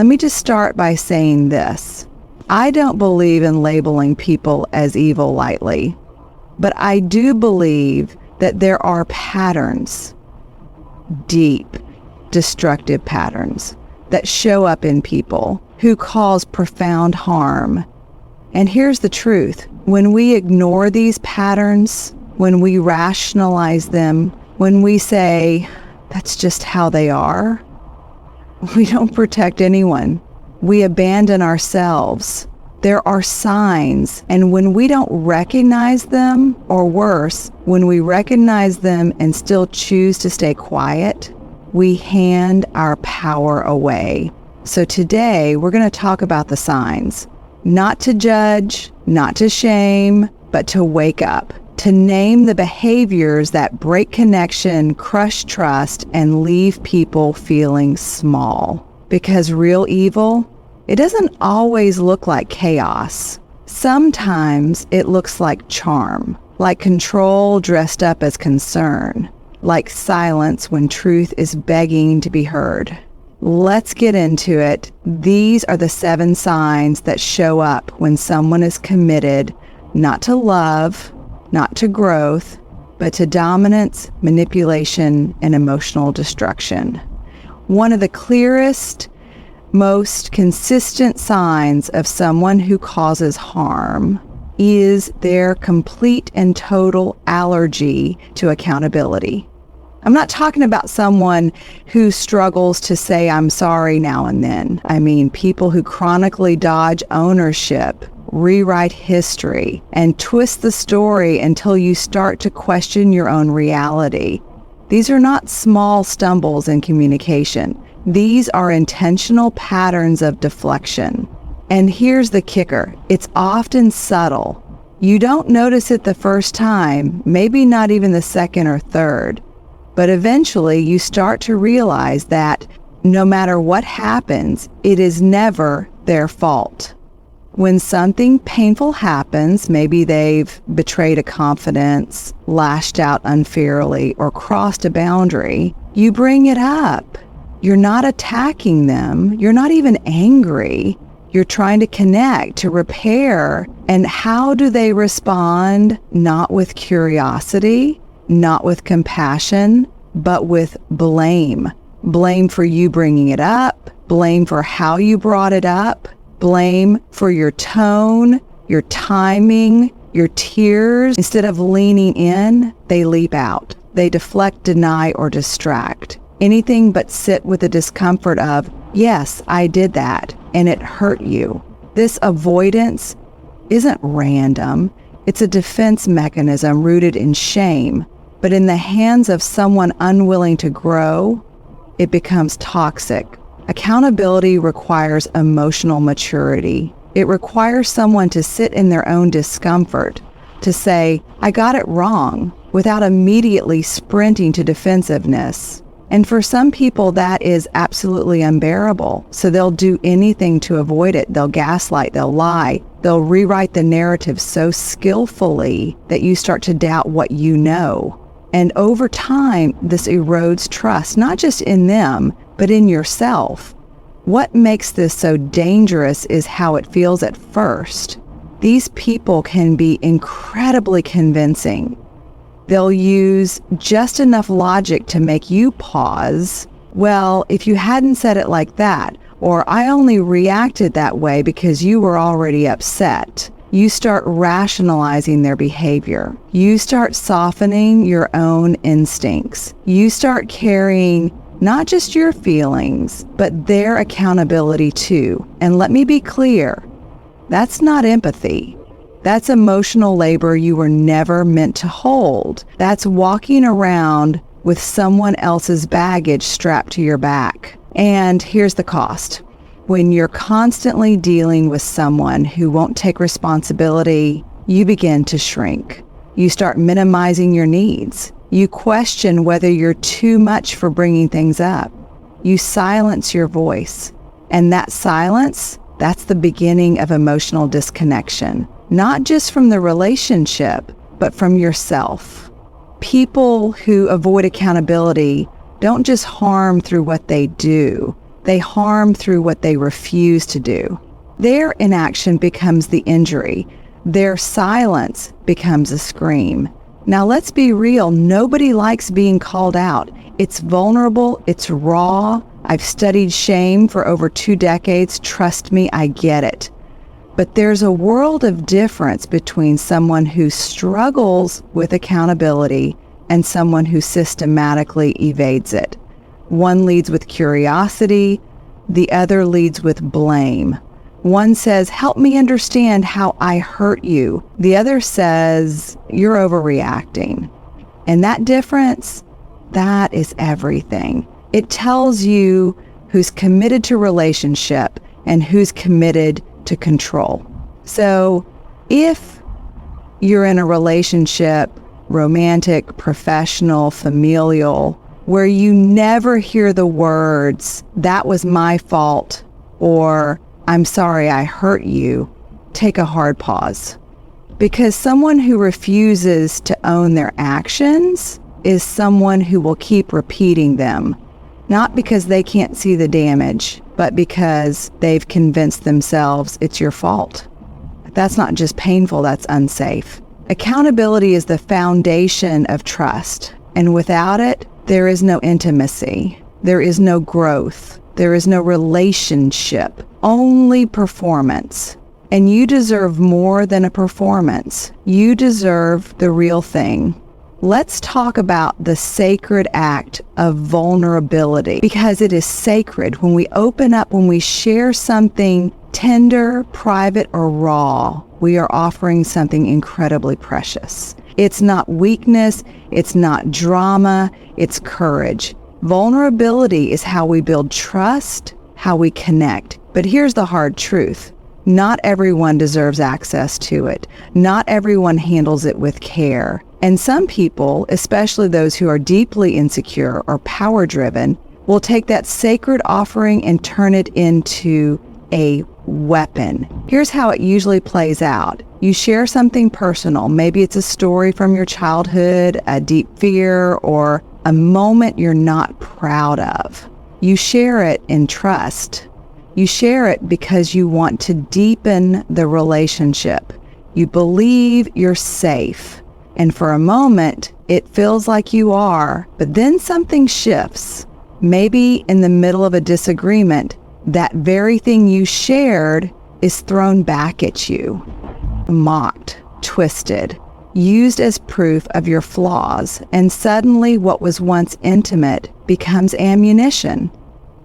Let me just start by saying this. I don't believe in labeling people as evil lightly, but I do believe that there are patterns, deep, destructive patterns, that show up in people who cause profound harm. And here's the truth. When we ignore these patterns, when we rationalize them, when we say, that's just how they are, we don't protect anyone. We abandon ourselves. There are signs, and when we don't recognize them, or worse, when we recognize them and still choose to stay quiet, we hand our power away. So today, we're going to talk about the signs. Not to judge, not to shame, but to wake up. To name the behaviors that break connection, crush trust, and leave people feeling small. Because real evil, it doesn't always look like chaos. Sometimes it looks like charm, like control dressed up as concern, like silence when truth is begging to be heard. Let's get into it. These are the 7 signs that show up when someone is committed not to love, not to growth, but to dominance, manipulation, and emotional destruction. One of the clearest, most consistent signs of someone who causes harm is their complete and total allergy to accountability. I'm not talking about someone who struggles to say I'm sorry now and then. I mean, people who chronically dodge ownership, rewrite history, and twist the story until you start to question your own reality. These are not small stumbles in communication. These are intentional patterns of deflection. And here's the kicker. It's often subtle. You don't notice it the first time, maybe not even the second or third. But eventually you start to realize that no matter what happens, it is never their fault. When something painful happens, maybe they've betrayed a confidence, lashed out unfairly, or crossed a boundary, you bring it up. You're not attacking them. You're not even angry. You're trying to connect, to repair. And how do they respond? Not with curiosity, not with compassion, but with blame. Blame for you bringing it up, blame for how you brought it up, blame for your tone, your timing, your tears. Instead of leaning in, they leap out. They deflect, deny, or distract. Anything but sit with the discomfort of, yes, I did that, and it hurt you. This avoidance isn't random. It's a defense mechanism rooted in shame. But in the hands of someone unwilling to grow, it becomes toxic. Accountability requires emotional maturity. It requires someone to sit in their own discomfort, to say, I got it wrong, without immediately sprinting to defensiveness. And for some people, that is absolutely unbearable. So they'll do anything to avoid it. They'll gaslight, they'll lie, they'll rewrite the narrative so skillfully that you start to doubt what you know. And over time, this erodes trust, not just in them, but in yourself. What makes this so dangerous is how it feels at first. These people can be incredibly convincing. They'll use just enough logic to make you pause. Well, if you hadn't said it like that, or I only reacted that way because you were already upset. You start rationalizing their behavior. You start softening your own instincts. You start carrying not just your feelings, but their accountability too. And let me be clear, that's not empathy. That's emotional labor you were never meant to hold. That's walking around with someone else's baggage strapped to your back. And here's the cost. When you're constantly dealing with someone who won't take responsibility, you begin to shrink. You start minimizing your needs. You question whether you're too much for bringing things up. You silence your voice. And that silence, that's the beginning of emotional disconnection. Not just from the relationship, but from yourself. People who avoid accountability don't just harm through what they do. They harm through what they refuse to do. Their inaction becomes the injury. Their silence becomes a scream. Now let's be real, nobody likes being called out. It's vulnerable, it's raw. I've studied shame for over 2 decades. Trust me, I get it. But there's a world of difference between someone who struggles with accountability and someone who systematically evades it. One leads with curiosity, the other leads with blame. One says, help me understand how I hurt you. The other says, you're overreacting. And that difference, that is everything. It tells you who's committed to relationship and who's committed to control. So if you're in a relationship, romantic, professional, familial, where you never hear the words, that was my fault, or I'm sorry I hurt you, take a hard pause. Because someone who refuses to own their actions is someone who will keep repeating them, not because they can't see the damage, but because they've convinced themselves it's your fault. That's not just painful, that's unsafe. Accountability is the foundation of trust, and without it, there is no intimacy, there is no growth, there is no relationship, only performance. And you deserve more than a performance. You deserve the real thing. Let's talk about the sacred act of vulnerability, because it is sacred. When we open up, when we share something tender, private, or raw, we are offering something incredibly precious. It's not weakness, it's not drama, it's courage. Vulnerability is how we build trust, how we connect. But here's the hard truth. Not everyone deserves access to it. Not everyone handles it with care. And some people, especially those who are deeply insecure or power-driven, will take that sacred offering and turn it into a weapon. Here's how it usually plays out. You share something personal. Maybe it's a story from your childhood, a deep fear, or a moment you're not proud of. You share it in trust. You share it because you want to deepen the relationship. You believe you're safe. And for a moment, it feels like you are, but then something shifts. Maybe in the middle of a disagreement, that very thing you shared is thrown back at you, mocked, twisted, used as proof of your flaws, and suddenly what was once intimate becomes ammunition.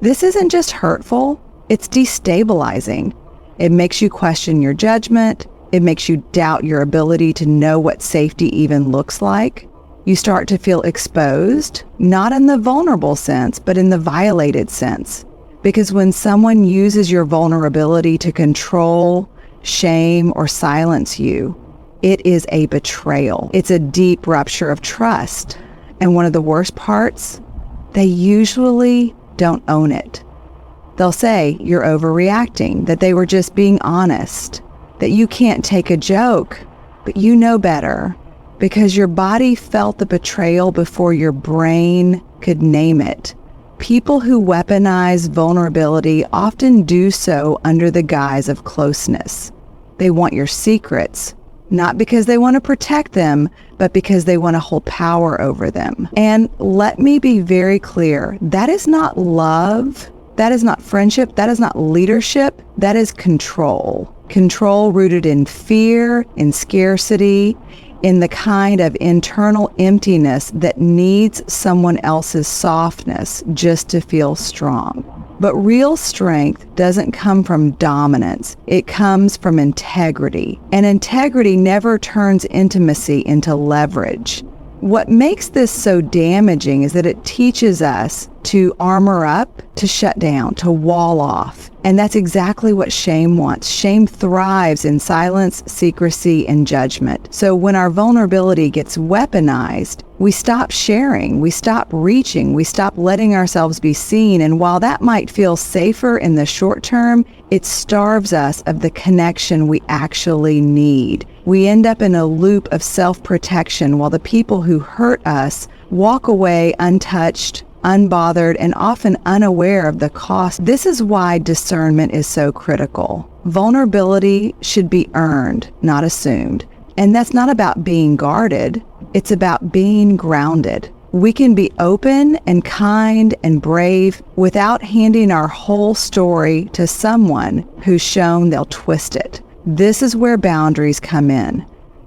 This isn't just hurtful, it's destabilizing. It makes you question your judgment. It makes you doubt your ability to know what safety even looks like. You start to feel exposed, not in the vulnerable sense, but in the violated sense. Because when someone uses your vulnerability to control, shame, or silence you, it is a betrayal. It's a deep rupture of trust. And one of the worst parts, they usually don't own it. They'll say you're overreacting, that they were just being honest, that you can't take a joke, but you know better because your body felt the betrayal before your brain could name it. People who weaponize vulnerability often do so under the guise of closeness. They want your secrets, not because they want to protect them, but because they want to hold power over them. And let me be very clear, that is not love. That is not friendship. That is not leadership. That is control. Control rooted in fear, in scarcity, in the kind of internal emptiness that needs someone else's softness just to feel strong. But real strength doesn't come from dominance. It comes from integrity. And integrity never turns intimacy into leverage. What makes this so damaging is that it teaches us to armor up, to shut down, to wall off. And that's exactly what shame wants. Shame thrives in silence, secrecy, and judgment. So when our vulnerability gets weaponized, we stop sharing, we stop reaching, we stop letting ourselves be seen. And while that might feel safer in the short term, it starves us of the connection we actually need. We end up in a loop of self-protection while the people who hurt us walk away untouched, unbothered, and often unaware of the cost. This is why discernment is so critical. Vulnerability should be earned, not assumed. And that's not about being guarded. It's about being grounded. We can be open and kind and brave without handing our whole story to someone who's shown they'll twist it. This is where boundaries come in.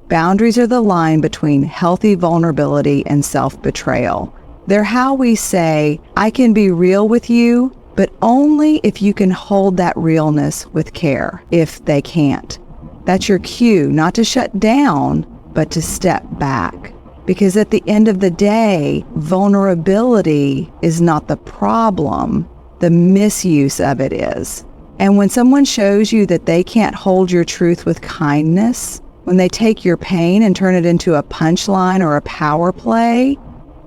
Boundaries are the line between healthy vulnerability and self-betrayal. They're how we say, I can be real with you, but only if you can hold that realness with care. If they can't, that's your cue not to shut down, but to step back. Because at the end of the day, vulnerability is not the problem. The misuse of it is. And when someone shows you that they can't hold your truth with kindness, when they take your pain and turn it into a punchline or a power play,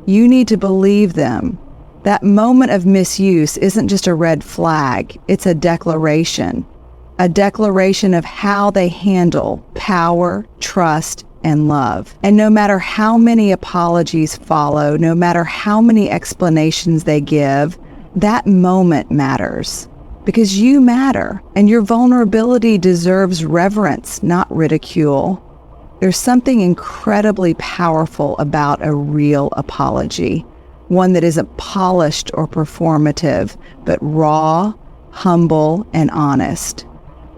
you need to believe them. That moment of misuse isn't just a red flag, it's a declaration of how they handle power, trust, and love. And no matter how many apologies follow, no matter how many explanations they give, that moment matters. Because you matter, and your vulnerability deserves reverence, not ridicule. There's something incredibly powerful about a real apology, one that isn't polished or performative, but raw, humble, and honest.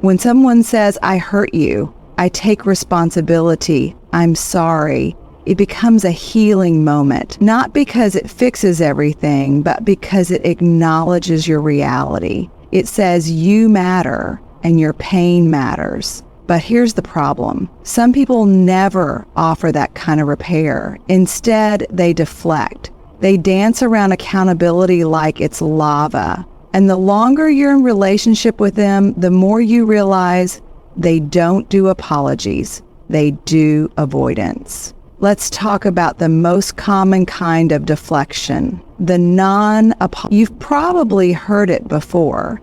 When someone says, I hurt you, I take responsibility, I'm sorry, it becomes a healing moment, not because it fixes everything, but because it acknowledges your reality. It says you matter and your pain matters. But here's the problem. Some people never offer that kind of repair. Instead, they deflect. They dance around accountability like it's lava. And the longer you're in relationship with them, the more you realize they don't do apologies. They do avoidance. Let's talk about the most common kind of deflection, the non-apology. You've probably heard it before.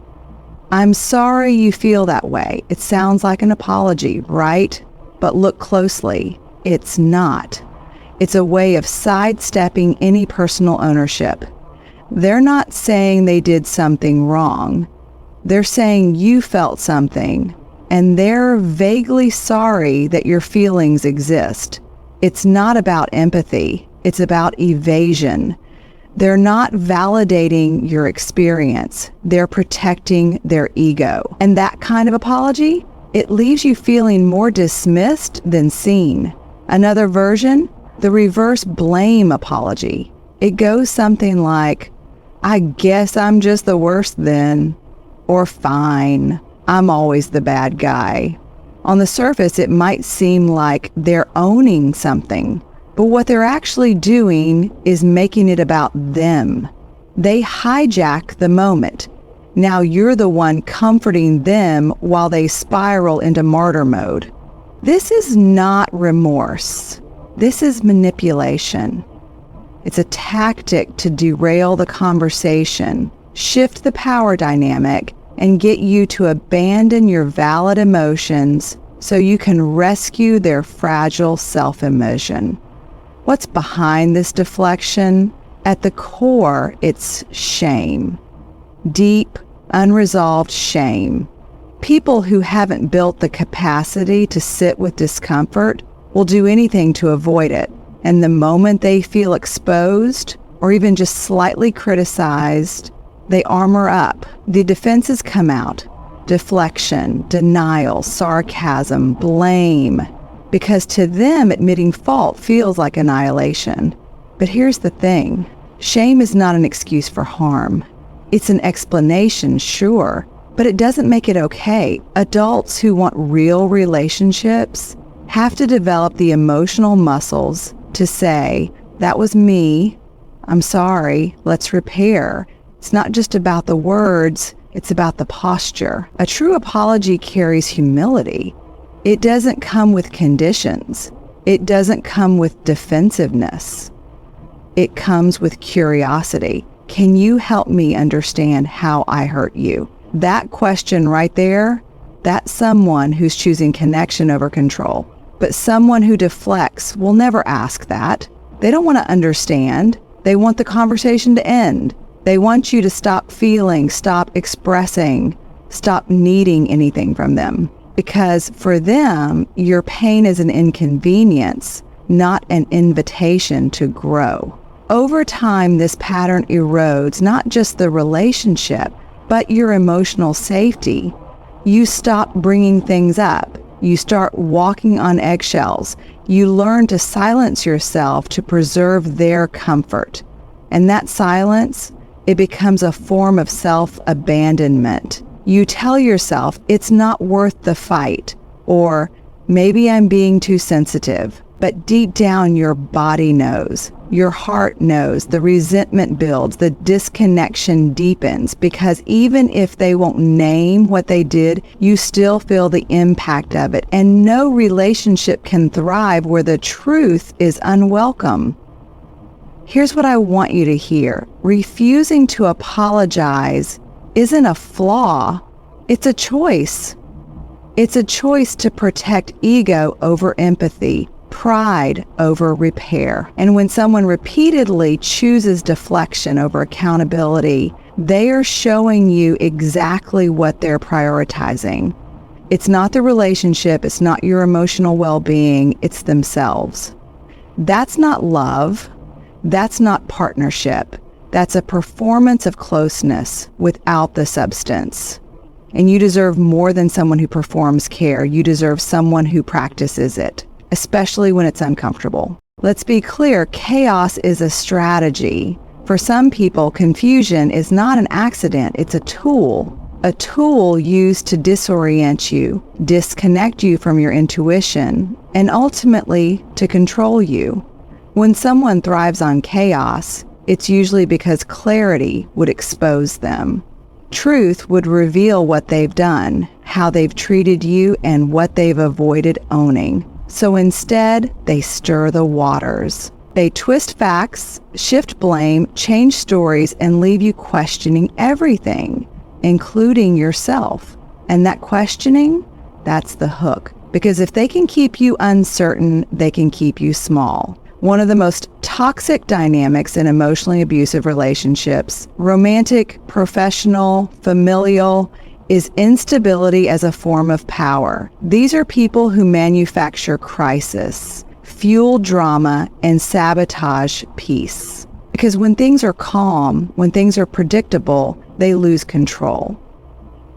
I'm sorry you feel that way. It sounds like an apology, right? But look closely. It's not. It's a way of sidestepping any personal ownership. They're not saying they did something wrong. They're saying you felt something, and they're vaguely sorry that your feelings exist. It's not about empathy. It's about evasion. They're not validating your experience. They're protecting their ego. And that kind of apology, it leaves you feeling more dismissed than seen. Another version, the reverse blame apology. It goes something like, I guess I'm just the worst then, or fine, I'm always the bad guy. On the surface, it might seem like they're owning something, but what they're actually doing is making it about them. They hijack the moment. Now you're the one comforting them while they spiral into martyr mode. This is not remorse. This is manipulation. It's a tactic to derail the conversation, shift the power dynamic, and get you to abandon your valid emotions so you can rescue their fragile self-image. What's behind this deflection? At the core, it's shame. Deep, unresolved shame. People who haven't built the capacity to sit with discomfort will do anything to avoid it. And the moment they feel exposed or even just slightly criticized, they armor up. The defenses come out. Deflection, denial, sarcasm, blame. Because to them, admitting fault feels like annihilation. But here's the thing. Shame is not an excuse for harm. It's an explanation, sure, but it doesn't make it okay. Adults who want real relationships have to develop the emotional muscles to say, that was me, I'm sorry, let's repair. It's not just about the words, it's about the posture. A true apology carries humility. It doesn't come with conditions. It doesn't come with defensiveness. It comes with curiosity. Can you help me understand how I hurt you? That question right there, that's someone who's choosing connection over control. But someone who deflects will never ask that. They don't want to understand. They want the conversation to end. They want you to stop feeling, stop expressing, stop needing anything from them. Because for them, your pain is an inconvenience, not an invitation to grow. Over time, this pattern erodes not just the relationship, but your emotional safety. You stop bringing things up. You start walking on eggshells. You learn to silence yourself to preserve their comfort. And that silence, it becomes a form of self-abandonment. You tell yourself it's not worth the fight, or maybe I'm being too sensitive. But deep down, your body knows, your heart knows, the resentment builds, the disconnection deepens, because even if they won't name what they did, you still feel the impact of it. And no relationship can thrive where the truth is unwelcome. Here's what I want you to hear. Refusing to apologize isn't a flaw, it's a choice. It's a choice to protect ego over empathy, pride over repair. And when someone repeatedly chooses deflection over accountability, they are showing you exactly what they're prioritizing. It's not the relationship, it's not your emotional well-being, it's themselves. That's not love. That's not partnership. That's a performance of closeness without the substance. And you deserve more than someone who performs care. You deserve someone who practices it, especially when it's uncomfortable. Let's be clear, chaos is a strategy. For some people, confusion is not an accident, it's a tool used to disorient you, disconnect you from your intuition, and ultimately to control you. When someone thrives on chaos, it's usually because clarity would expose them. Truth would reveal what they've done, how they've treated you, and what they've avoided owning. So instead, they stir the waters. They twist facts, shift blame, change stories, and leave you questioning everything, including yourself. And that questioning, that's the hook. Because if they can keep you uncertain, they can keep you small. One of the most toxic dynamics in emotionally abusive relationships, romantic, professional, familial, is instability as a form of power. These are people who manufacture crisis, fuel drama, and sabotage peace. Because when things are calm, when things are predictable, they lose control.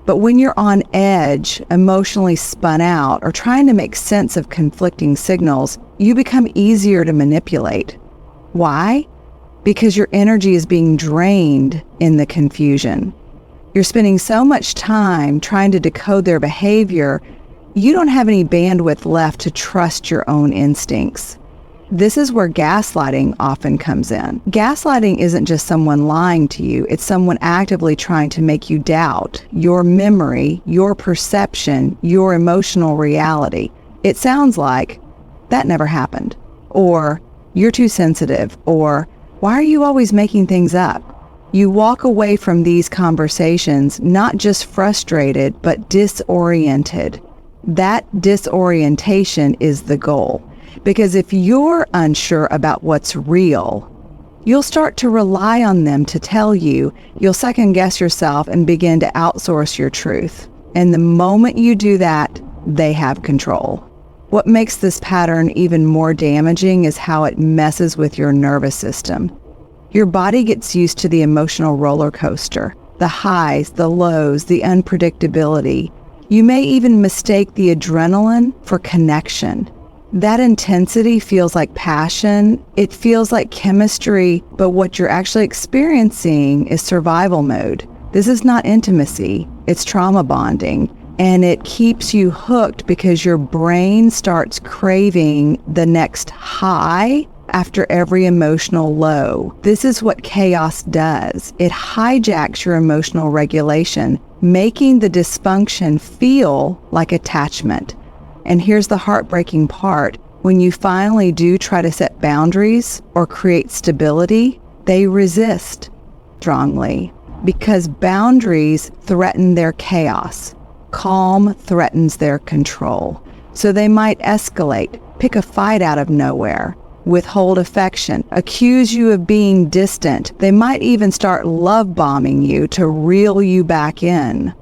But when you're on edge, emotionally spun out, or trying to make sense of conflicting signals, you become easier to manipulate. Why? Because your energy is being drained in the confusion. You're spending so much time trying to decode their behavior, you don't have any bandwidth left to trust your own instincts. This is where gaslighting often comes in. Gaslighting isn't just someone lying to you, it's someone actively trying to make you doubt your memory, your perception, your emotional reality. It sounds like, that never happened, or you're too sensitive, or why are you always making things up? You walk away from these conversations not just frustrated, but disoriented. That disorientation is the goal. Because if you're unsure about what's real, you'll start to rely on them to tell you. You'll second guess yourself and begin to outsource your truth. And the moment you do that, they have control. What makes this pattern even more damaging is how it messes with your nervous system. Your body gets used to the emotional roller coaster, the highs, the lows, the unpredictability. You may even mistake the adrenaline for connection. That intensity feels like passion, it feels like chemistry, but what you're actually experiencing is survival mode. This is not intimacy, it's trauma bonding, and it keeps you hooked because your brain starts craving the next high after every emotional low. This is what chaos does. It hijacks your emotional regulation, making the dysfunction feel like attachment. And here's the heartbreaking part. When you finally do try to set boundaries or create stability, they resist strongly because boundaries threaten their chaos. Calm threatens their control. So they might escalate, pick a fight out of nowhere, withhold affection, accuse you of being distant. They might even start love bombing you to reel you back in.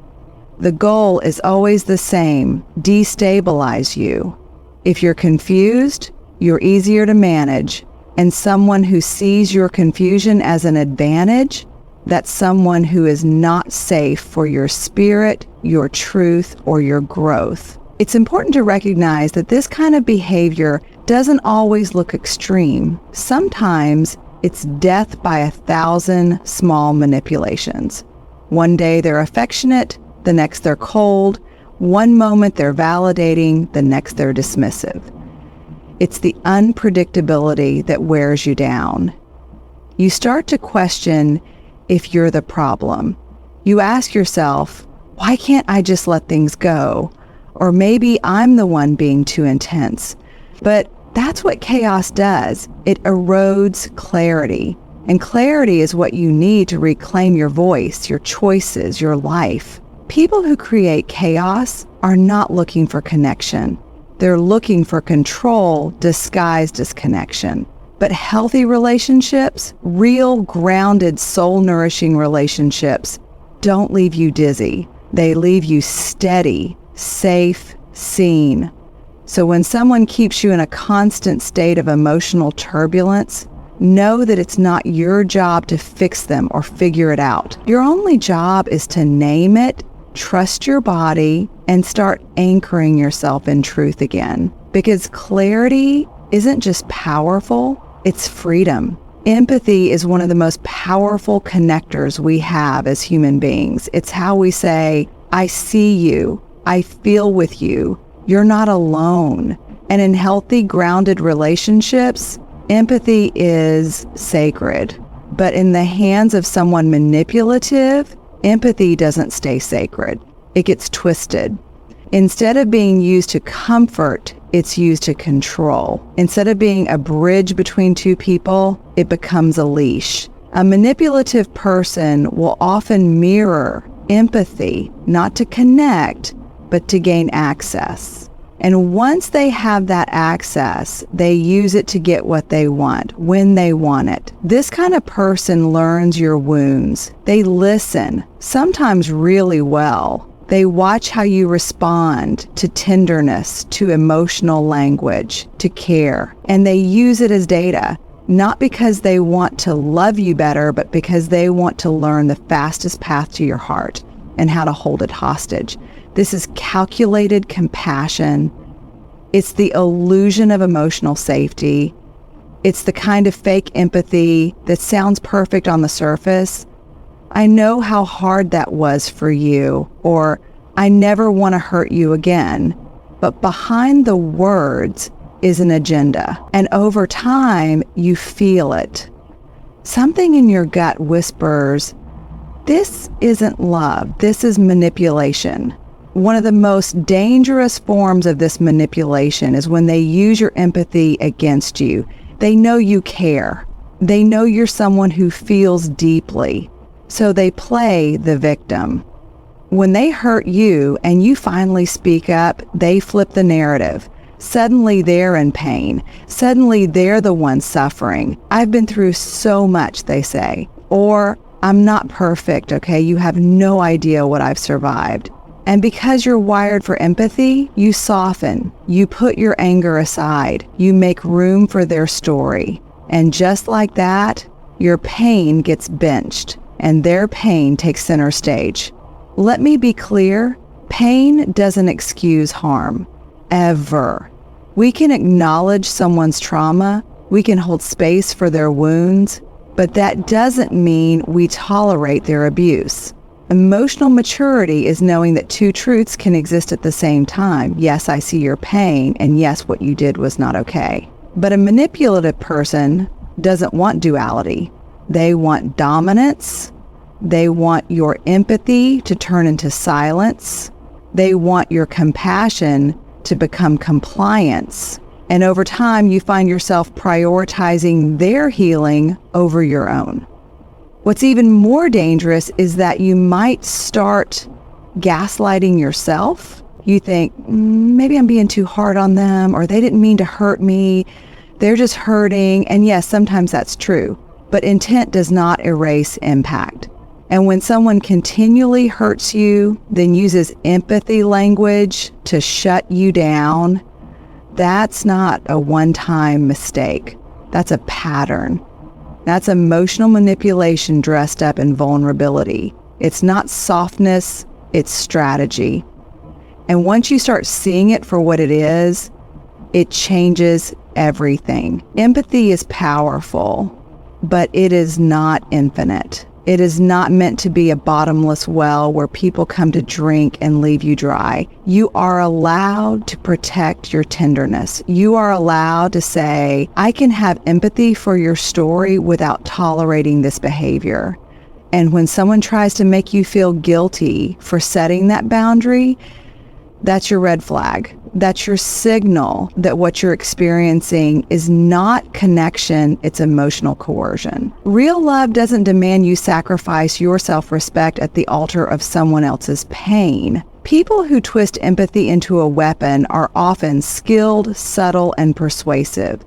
The goal is always the same: destabilize you. If you're confused, you're easier to manage, and someone who sees your confusion as an advantage, that's someone who is not safe for your spirit, your truth, or your growth. It's important to recognize that this kind of behavior doesn't always look extreme. Sometimes it's death by 1,000 small manipulations. One day they're affectionate, the next they're cold. One moment they're validating, the next they're dismissive. It's the unpredictability that wears you down. You start to question if you're the problem. You ask yourself, why can't I just let things go? Or maybe I'm the one being too intense. But that's what chaos does. It erodes clarity. And clarity is what you need to reclaim your voice, your choices, your life. People who create chaos are not looking for connection. They're looking for control disguised as connection. But healthy relationships, real, grounded, soul-nourishing relationships, don't leave you dizzy. They leave you steady, safe, seen. So when someone keeps you in a constant state of emotional turbulence, know that it's not your job to fix them or figure it out. Your only job is to name it, trust your body, and start anchoring yourself in truth again. Because clarity isn't just powerful, it's freedom. Empathy is one of the most powerful connectors we have as human beings. It's how we say, I see you, I feel with you, you're not alone. And in healthy, grounded relationships, empathy is sacred. But in the hands of someone manipulative, empathy doesn't stay sacred. It gets twisted. Instead of being used to comfort, it's used to control. Instead of being a bridge between two people, it becomes a leash. A manipulative person will often mirror empathy, not to connect, but to gain access. And once they have that access, they use it to get what they want, when they want it. This kind of person learns your wounds. They listen, sometimes really well. They watch how you respond to tenderness, to emotional language, to care. And they use it as data, not because they want to love you better, but because they want to learn the fastest path to your heart and how to hold it hostage. This is calculated compassion. It's the illusion of emotional safety. It's the kind of fake empathy that sounds perfect on the surface. I know how hard that was for you, or I never want to hurt you again. But behind the words is an agenda. And over time, you feel it. Something in your gut whispers, this isn't love, this is manipulation. One of the most dangerous forms of this manipulation is when they use your empathy against you. They know you care. They know you're someone who feels deeply. So they play the victim. When they hurt you and you finally speak up, they flip the narrative. Suddenly they're in pain. Suddenly they're the one suffering. I've been through so much, they say. Or, I'm not perfect, okay? You have no idea what I've survived. And because you're wired for empathy, you soften. You put your anger aside. You make room for their story. And just like that, your pain gets benched, and their pain takes center stage. Let me be clear, pain doesn't excuse harm, ever. We can acknowledge someone's trauma, we can hold space for their wounds, but that doesn't mean we tolerate their abuse. Emotional maturity is knowing that two truths can exist at the same time. Yes, I see your pain, and yes, what you did was not okay. But a manipulative person doesn't want duality. They want dominance. They want your empathy to turn into silence. They want your compassion to become compliance. And over time, you find yourself prioritizing their healing over your own. What's even more dangerous is that you might start gaslighting yourself. You think, maybe I'm being too hard on them, or they didn't mean to hurt me. They're just hurting, and yes, sometimes that's true, but intent does not erase impact. And when someone continually hurts you, then uses empathy language to shut you down, that's not a one-time mistake. That's a pattern. That's emotional manipulation dressed up in vulnerability. It's not softness, it's strategy. And once you start seeing it for what it is, it changes everything. Empathy is powerful, but it is not infinite. It is not meant to be a bottomless well where people come to drink and leave you dry. You are allowed to protect your tenderness. You are allowed to say, I can have empathy for your story without tolerating this behavior. And when someone tries to make you feel guilty for setting that boundary, that's your red flag. That's your signal that what you're experiencing is not connection, it's emotional coercion. Real love doesn't demand you sacrifice your self-respect at the altar of someone else's pain. People who twist empathy into a weapon are often skilled, subtle, and persuasive.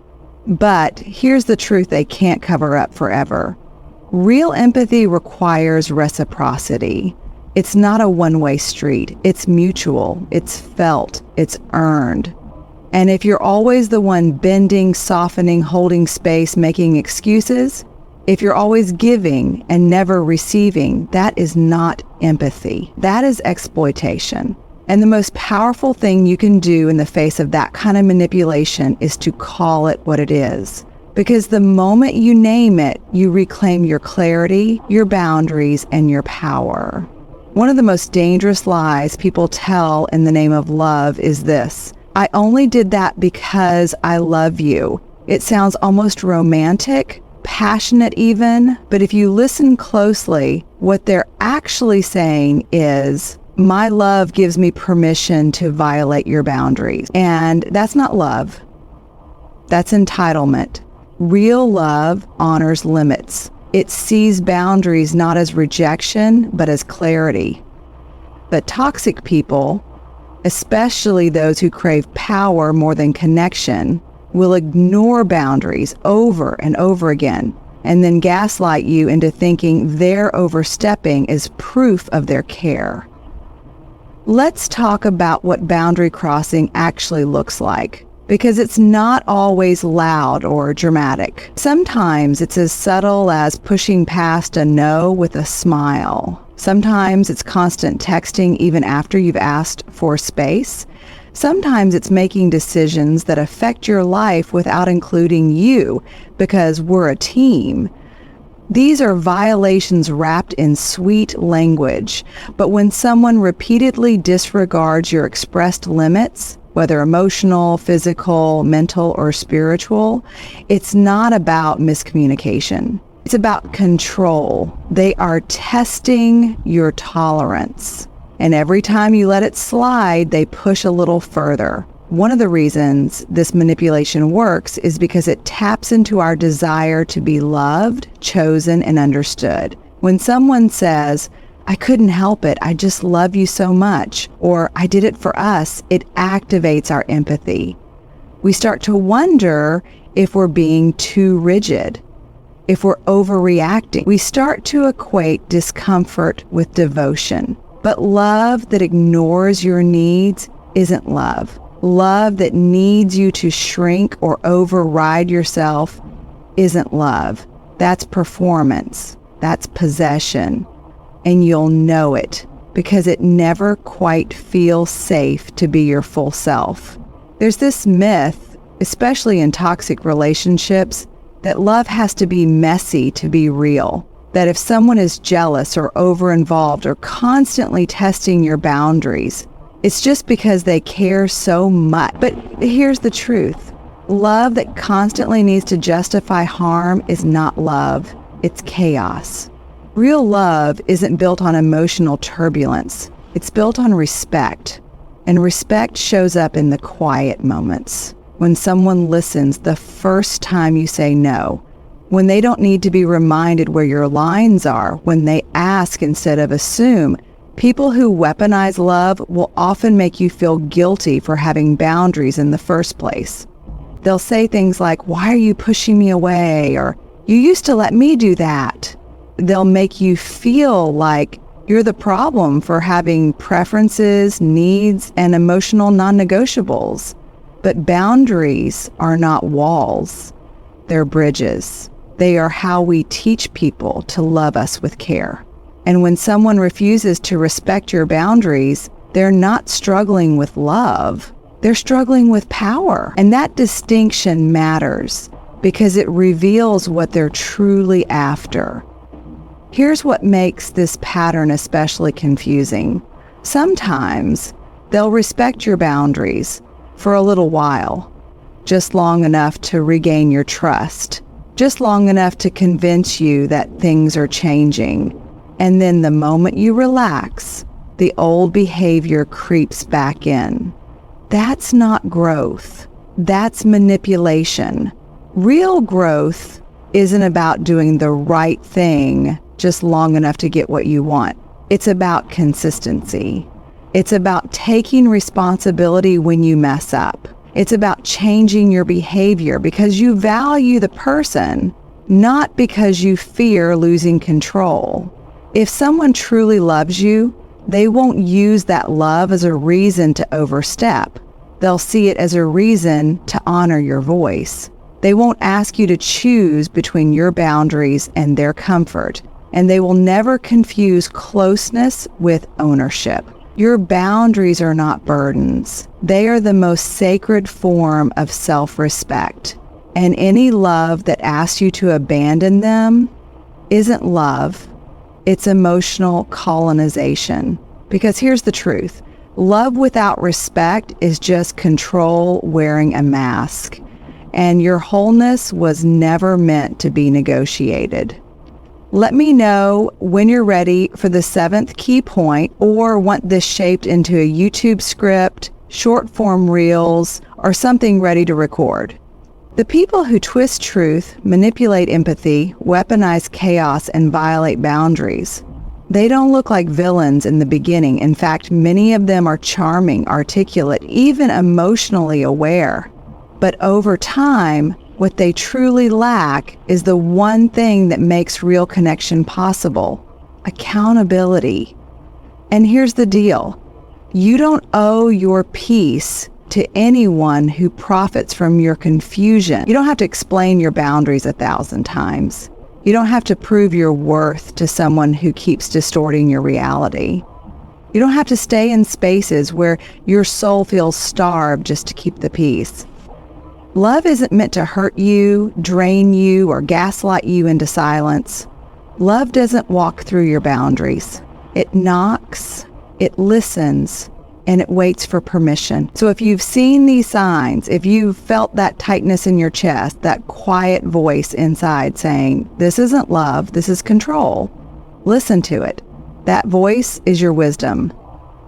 But here's the truth they can't cover up forever. Real empathy requires reciprocity. It's not a one-way street. It's mutual. It's felt. It's earned. And if you're always the one bending, softening, holding space, making excuses, if you're always giving and never receiving, that is not empathy. That is exploitation. And the most powerful thing you can do in the face of that kind of manipulation is to call it what it is. Because the moment you name it, you reclaim your clarity, your boundaries, and your power. One of the most dangerous lies people tell in the name of love is this: I only did that because I love you. It sounds almost romantic, passionate even, but if you listen closely, what they're actually saying is, my love gives me permission to violate your boundaries. And that's not love. That's entitlement. Real love honors limits. It sees boundaries not as rejection, but as clarity. But toxic people, especially those who crave power more than connection, will ignore boundaries over and over again, and then gaslight you into thinking their overstepping is proof of their care. Let's talk about what boundary crossing actually looks like. Because it's not always loud or dramatic. Sometimes it's as subtle as pushing past a no with a smile. Sometimes it's constant texting even after you've asked for space. Sometimes it's making decisions that affect your life without including you, because we're a team. These are violations wrapped in sweet language. But when someone repeatedly disregards your expressed limits, whether emotional, physical, mental, or spiritual, it's not about miscommunication. It's about control. They are testing your tolerance. And every time you let it slide, they push a little further. One of the reasons this manipulation works is because it taps into our desire to be loved, chosen, and understood. When someone says, I couldn't help it, I just love you so much, or I did it for us, it activates our empathy. We start to wonder if we're being too rigid, if we're overreacting. We start to equate discomfort with devotion. But love that ignores your needs isn't love. Love that needs you to shrink or override yourself isn't love. That's performance. That's possession. And you'll know it because it never quite feels safe to be your full self. There's this myth, especially in toxic relationships, that love has to be messy to be real. That if someone is jealous or over-involved or constantly testing your boundaries, it's just because they care so much. But here's the truth. Love that constantly needs to justify harm is not love. It's chaos. Real love isn't built on emotional turbulence. It's built on respect. And respect shows up in the quiet moments. When someone listens the first time you say no. When they don't need to be reminded where your lines are. When they ask instead of assume. People who weaponize love will often make you feel guilty for having boundaries in the first place. They'll say things like, "Why are you pushing me away?" Or, "You used to let me do that." They'll make you feel like you're the problem for having preferences, needs, and emotional non-negotiables. But boundaries are not walls. They're bridges. They are how we teach people to love us with care. And when someone refuses to respect your boundaries, they're not struggling with love. They're struggling with power. And that distinction matters because it reveals what they're truly after. Here's what makes this pattern especially confusing. Sometimes they'll respect your boundaries for a little while, just long enough to regain your trust, just long enough to convince you that things are changing. And then the moment you relax, the old behavior creeps back in. That's not growth. That's manipulation. Real growth isn't about doing the right thing just long enough to get what you want. It's about consistency. It's about taking responsibility when you mess up. It's about changing your behavior because you value the person, not because you fear losing control. If someone truly loves you, they won't use that love as a reason to overstep. They'll see it as a reason to honor your voice. They won't ask you to choose between your boundaries and their comfort, and they will never confuse closeness with ownership. Your boundaries are not burdens. They are the most sacred form of self-respect. And any love that asks you to abandon them isn't love. It's emotional colonization. Because here's the truth. Love without respect is just control wearing a mask. And your wholeness was never meant to be negotiated. Let me know when you're ready for the 7th key point or want this shaped into a YouTube script, short form reels, or something ready to record. The people who twist truth, manipulate empathy, weaponize chaos, and violate boundaries, they don't look like villains in the beginning. In fact, many of them are charming, articulate, even emotionally aware. But over time, what they truly lack is the one thing that makes real connection possible: accountability. And here's the deal. You don't owe your peace to anyone who profits from your confusion. You don't have to explain your boundaries 1,000 times. You don't have to prove your worth to someone who keeps distorting your reality. You don't have to stay in spaces where your soul feels starved just to keep the peace. Love isn't meant to hurt you, drain you, or gaslight you into silence. Love doesn't walk through your boundaries. It knocks, it listens, and it waits for permission. So if you've seen these signs, if you've felt that tightness in your chest, that quiet voice inside saying, "This isn't love, this is control," listen to it. That voice is your wisdom.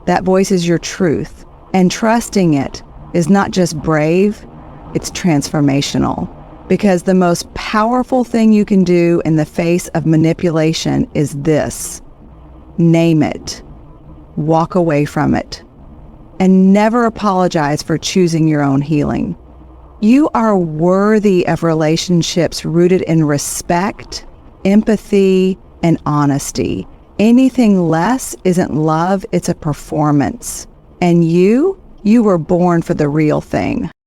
That voice is your truth. And trusting it is not just brave, it's transformational. Because the most powerful thing you can do in the face of manipulation is this: name it, walk away from it, and never apologize for choosing your own healing. You are worthy of relationships rooted in respect, empathy, and honesty. Anything less isn't love, it's a performance. And you were born for the real thing.